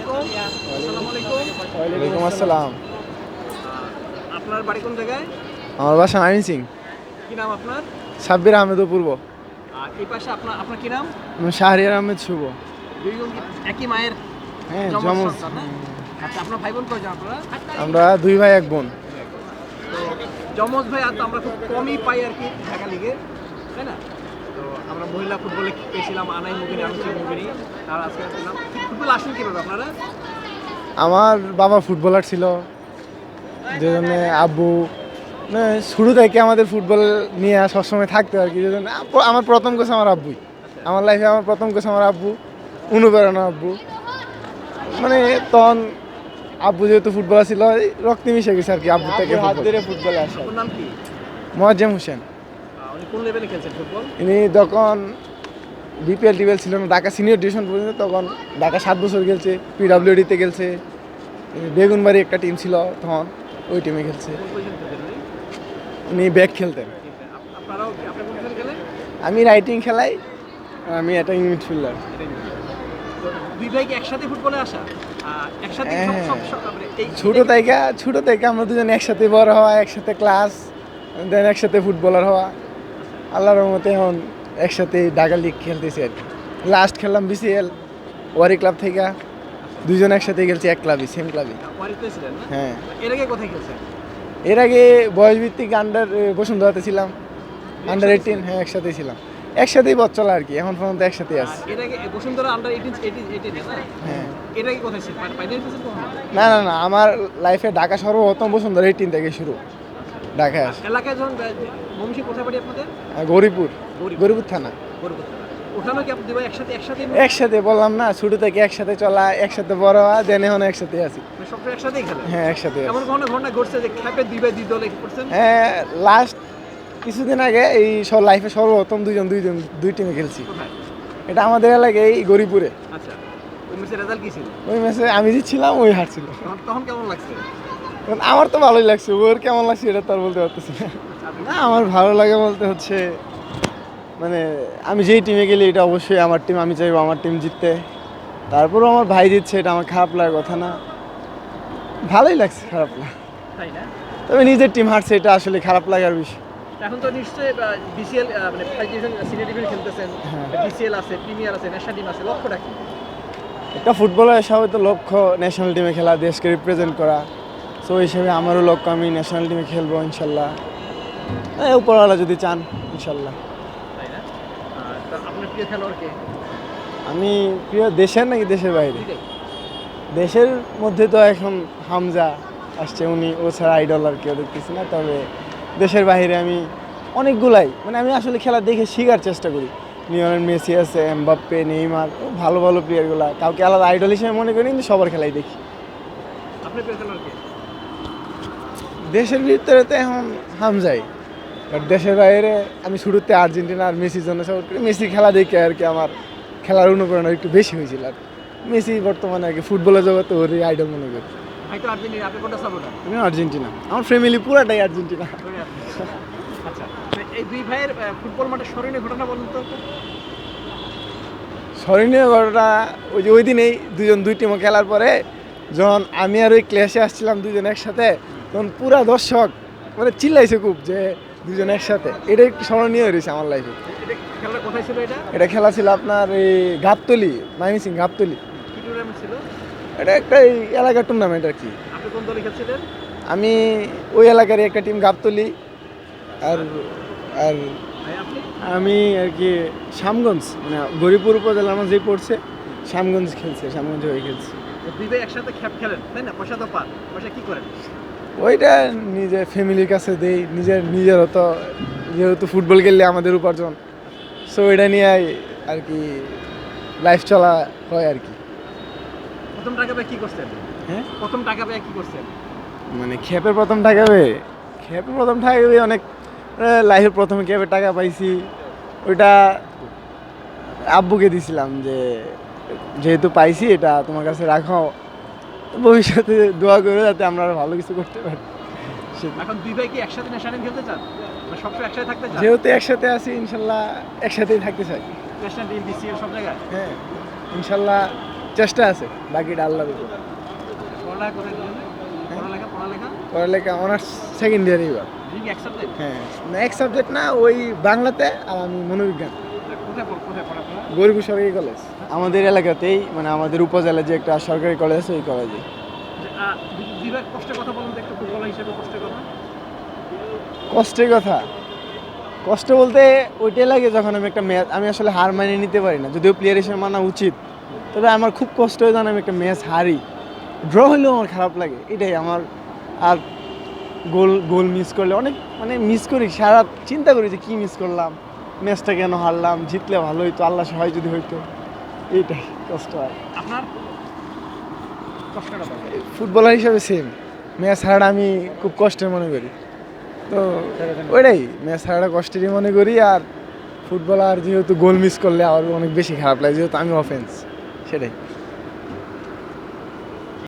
আলাইকুম। আসসালামু আলাইকুম। ওয়ালাইকুম আসসালাম। আপনার বাড়ি কোন জায়গায়? আমার বাসা ময়মনসিং। কি নাম আপনার? সাব্বির আহমেদ অপূর্ব। আর এই পাশে আপনার আপনার কি নাম? আমি শাহরিয়ার আহমেদ শুভ। দুইজন কি একই মায়ের হ্যাঁ, জমজ যমজ। সন্তান না? আচ্ছা, আপনার ভাই বোন কয়জন আপনারা? আমরা দুই ভাই এক বোন। তো যমজ ভাই আর তো আমরা খুব কমই পাই আর কি ঢাকা লিগে, তাই না? তো আমরা মহিলা ফুটবলে পেয়েছিলাম আনাই মুগিনি, আনুষি মুগিনি। আর আজকে পেলাম। ফুটবল আসেন কিভাবে আপনারা? আমার বাবা ফুটবলার ছিল, যে জন্য আব্বু মানে শুরু থেকে আমাদের ফুটবল নিয়ে সবসময় থাকতো আর কি। যে জন্য আমার প্রথম কোচ আমার আব্বুই। আমার লাইফে আমার প্রথম কোচ আমার আব্বু, অনুপ্রেরণা আব্বু। মানে তখন আব্বু যেহেতু ফুটবলার ছিল, এই রক্তে মিশে গেছে আর কি আব্বু থেকে হাত ধরে ফুটবলে আসা। আপনার নাম কি? মোয়াজ্জেম হোসেন। উনি কোন লেভেলে খেলছেন ফুটবল? ইনি যখন বিপিএল টিপিএল ছিল না, ঢাকা সিনিয়র ডিভিশন পর্যন্ত, তখন ঢাকা 7 বছর খেলছে, পিডাব্লিউডিতে খেলছে। বেগুনবাড়ি একটা টিম ছিল তখন, ওই টিমে খেলছে। কোন পজিশন খেলছেন উনি? উনি ব্যাক খেলতেন। আপনারাও আপনি কোন পজিশন খেলেন? আমি রাইটিং খেলাই, আমি অ্যাটাকিং মিডফিল্ডার। তো দুই ভাই কি একসাথে ফুটবলে আসা? একসাথে সব হ্যাঁ। সব সব মানে এই ছোট থেকে আমরা দুজন একসাথে বড় হওয়া, একসাথে ক্লাস, দেন একসাথে ফুটবলার হওয়া। আল্লাহর রহমতে এখন একসাথে ঢাকা লিগ খেলতেছি আর কি। লাস্ট খেললাম বিসিএল ওয়ারি ক্লাব থেকে, দুজন একসাথে খেলছি এক ক্লাবই, সেম ক্লাবই। ওয়ারিতে ছিলেন না? হ্যাঁ। এর আগে কোথায় খেলছেন? এর আগে বয়সভিত্তিক আন্ডার বসুন্ধরাতে ছিলাম, আন্ডার 18। হ্যাঁ, একসাথেই ছিলাম, একসাথেই পথ চলা আর কি। এখন পর্যন্ত একসাথেই আর আছি। এর আগে বসুন্ধরা আন্ডার 18 না? হ্যাঁ। এর আগে কোথায় ছিলেন? ফাইনাল খেলছেন কখনো? না, আমার লাইফে ঢাকা সর্বপ্রথম বসুন্ধরা 18 থেকে শুরু, ঢাকায় আসে। এলাকায় যখন মমসি কোথায় বাড়ি আপনাদের? গরিপুর, গরিপুর। গরিপুর থানা। গরিপুর থানা। ওঠানো কি আপনি দুই ভাই একসাথে একসাথে একসাথে বললাম না, ছোট থেকে একসাথে চলা, একসাথে বড় হওয়া, দেন এখন একসাথে আছি। সবসময় একসাথেই খেলেন? হ্যাঁ, একসাথে আছি। এমন কখনো ঘটনা ঘটছে যে খ্যাপে দুই ভাই দুই দলে করছেন? হ্যাঁ, লাস্ট কিছুদিন আগে এই সব লাইফে সর্বপ্রথম দুই টিমে খেলছি। কোথায়? এটা আমাদের এলাকায়, এই গরিপুরে। আচ্ছা, ওই ম্যাচের রেজাল্ট কি ছিল? ওই ম্যাচে আমি জিতছিলাম, ওই হারছিল। তখন কেমন লাগছে? এখন আমার তো ভালোই লাগছে, ওর কেমন লাগছে এটা তো আর বলতে পারতেছি না। না, আমার ভালো লাগে বলতে হচ্ছে মানে আমি যেই টিমে গেলি এটা অবশ্যই আমার টিম, আমি চাইবো আমার টিম জিততে। তারপরেও আমার ভাই জিতছে, এটা আমার খারাপ লাগার কথা না, ভালোই লাগছে, খারাপ না। তাই না? তবে নিজের টিম হারছে, এটা আসলে খারাপ লাগার বিষয়। এখন তো নিশ্চয়ই বিসিএল মানে ফার্স্ট ডিভিশন সিনিয়র ডিভিশন খেলতেছেন, হ্যাঁ। বিসিএল আছে, প্রিমিয়ার আছে, ন্যাশনাল টিম আছে, লক্ষ্যটা কি? একটা ফুটবলার হিসাবে তো লক্ষ্য ন্যাশনাল টিমে খেলা, দেশকে রিপ্রেজেন্ট করা। সো এই হিসেবে আমারও লক্ষ্য, আমি ন্যাশনাল টিমে খেলবো ইনশাল্লাহ, উপরওয়ালা যদি চান ইনশাল্লাহ। তাই না? তো আপনার প্রিয় খেলোয়াড় কে? আমি প্রিয় দেশের নাকি দেশের বাইরে? দুইটাই। দেশের মধ্যে তো এখন হামজা আসছে, ও ছাড়া আইডল আর কেউ দেখতেছি না। তবে দেশের বাইরে আমি অনেকগুলাই, মানে আমি আসলে খেলা দেখে শেখার চেষ্টা করি। লিওনেল মেসি আছে, এমবাপ্পে, নেইমার, ভালো ভালো প্লেয়ারগুলা, কাউকে আলাদা আইডল হিসেবে মনে করি, কিন্তু সবার খেলাই দেখি। আপনার প্রিয় খেলোয়াড় কে? দেশের ভিতরে তো এখন হামজাই, বাট দেশের বাইরে আমি শুরুতে আর্জেন্টিনা আর মেসির জন্য সাপোর্ট করি। মেসি খেলা দেখে আর কি আমার খেলার অনুপ্রেরণা একটু বেশি হয়েছিল আর কি। মেসি বর্তমানে আর কি ফুটবলের জগতে ওরই আইডল মনে করি। ভাই তো আর্জেন্টিনা, আপনি কোনটা সাপোর্টার? আমি আর্জেন্টিনা, আমার ফ্যামিলি পুরাটাই আর্জেন্টিনা। আচ্ছা, তো এই দুই ভাইয়ের ফুটবল মাঠে স্মরণীয় ঘটনা বলুন তো। স্মরণীয় ঘটনা ওই দিনেই দুই টিমে খেলার পরে যখন আমি আর ওই ক্লাসে আসছিলাম দুজন একসাথে, তখন পুরা দর্শক মানে চিল্লাইছে খুব যে দুজন একসাথে। এটা একটু স্মরণীয় হয়েছে আমার লাইফে। এটা খেলাটা কোথায় ছিল এটা? এটা খেলা ছিল আপনার এই গাবতলি, ময়মনসিং গাবতলি। কি টুর্নামেন্ট ছিল? এটা একটা এই এলাকার টুর্নামেন্ট আর কি। আপনি কোন দলে খেলছিলেন? আমি ওই এলাকারই একটা টিম গাবতলি, আর আর ভাই আপনি? আমি আর কি শ্যামগঞ্জ, মানে গরিপুর উপজেলার মধ্যে পড়ছে, শ্যামগঞ্জ খেলছে, শ্যামগঞ্জ হয়ে খেলছে। তো দুই ভাই একসাথে খ্যাপ খেলেন, তাই না? পয়সা তো পান, পয়সা কি করেন? ওইটা নিজের ফ্যামিলির কাছে দেই, নিজেরও তো যেহেতু ফুটবল খেললে আমাদের উপার্জন, সো এটা নিয়ে আর কি লাইফ চলা হয় আর কি। প্রথম টাকা পেয়ে কি করছেন? হ্যাঁ, প্রথম টাকা পেয়ে কি করছেন? মানে খেপের প্রথম টাকা পেয়ে অনেক, লাইফের প্রথম খেপে টাকা পাইছি, ওইটা আব্বুকে দিছিলাম যে যেহেতু পাইছি এটা তোমার কাছে রাখো, ভবিষ্যতে দোয়া করো যাতে আমরা আরো ভালো কিছু করতে পারি। এখন দুই ভাই কি একসাথে ন্যাশনাল টিম খেলতে চান? না সবসময় একসাথে থাকতে চান? যেহেতু একসাথে আছি ইনশাল্লাহ একসাথেই থাকতে চাই। ন্যাশনাল টিম, বিসিএল সব জায়গায়? হ্যাঁ, ইনশাল্লাহ চেষ্টা আছে, বাকিটা আল্লাহর উপর। পড়ালেখা কোথায় দিলেন? পড়ালেখা পড়ালেখা অনার্স সেকেন্ড ইয়ারে এবার। কি এক সাবজেক্ট? হ্যাঁ, না এক সাবজেক্ট না, ওই বাংলাতে, আর আমি মনোবিজ্ঞান। কোথায় পড়াশোনা? গরিবপুর সরকারি কলেজ আমাদের এলাকাতেই, মানে আমাদের উপজেলায় যে একটা সরকারি কলেজ আছে ওই কলেজে। দিবার কষ্টের কথা বলুন তো একটু, ফুটবলার হিসেবে কষ্টের কথা। কষ্টের কথা, কষ্ট বলতে ওইটাই লাগে যখন আমি একটা ম্যাচ, আমি আসলে হার মানিয়ে নিতে পারি না, যদিও প্লেয়ার হিসেবে মানা উচিত, তবে আমার খুব কষ্ট হয় যখন আমি একটা ম্যাচ হারি। ড্র হলেও আমার খারাপ লাগে, এটাই আমার। আর গোল গোল মিস করলে অনেক, মানে মিস করি, সারা চিন্তা করি যে কী মিস করলাম, ম্যাচটা কেন হারলাম, জিতলে ভালো হইতো, আল্লাহ সহায় যদি হইতো, এইটাই কষ্ট হয়। আপনার কষ্টটা বলুন। ফুটবলার হিসাবে সেম, ম্যাচ হারাটা আমি খুব কষ্টের মনে করি, তো ওইটাই, ম্যাচ হারাটা কষ্টেরই মনে করি। আর ফুটবলার যেহেতু গোল মিস করলে আরও অনেক বেশি খারাপ লাগে, যেহেতু আমি অফেন্স, সেটাই।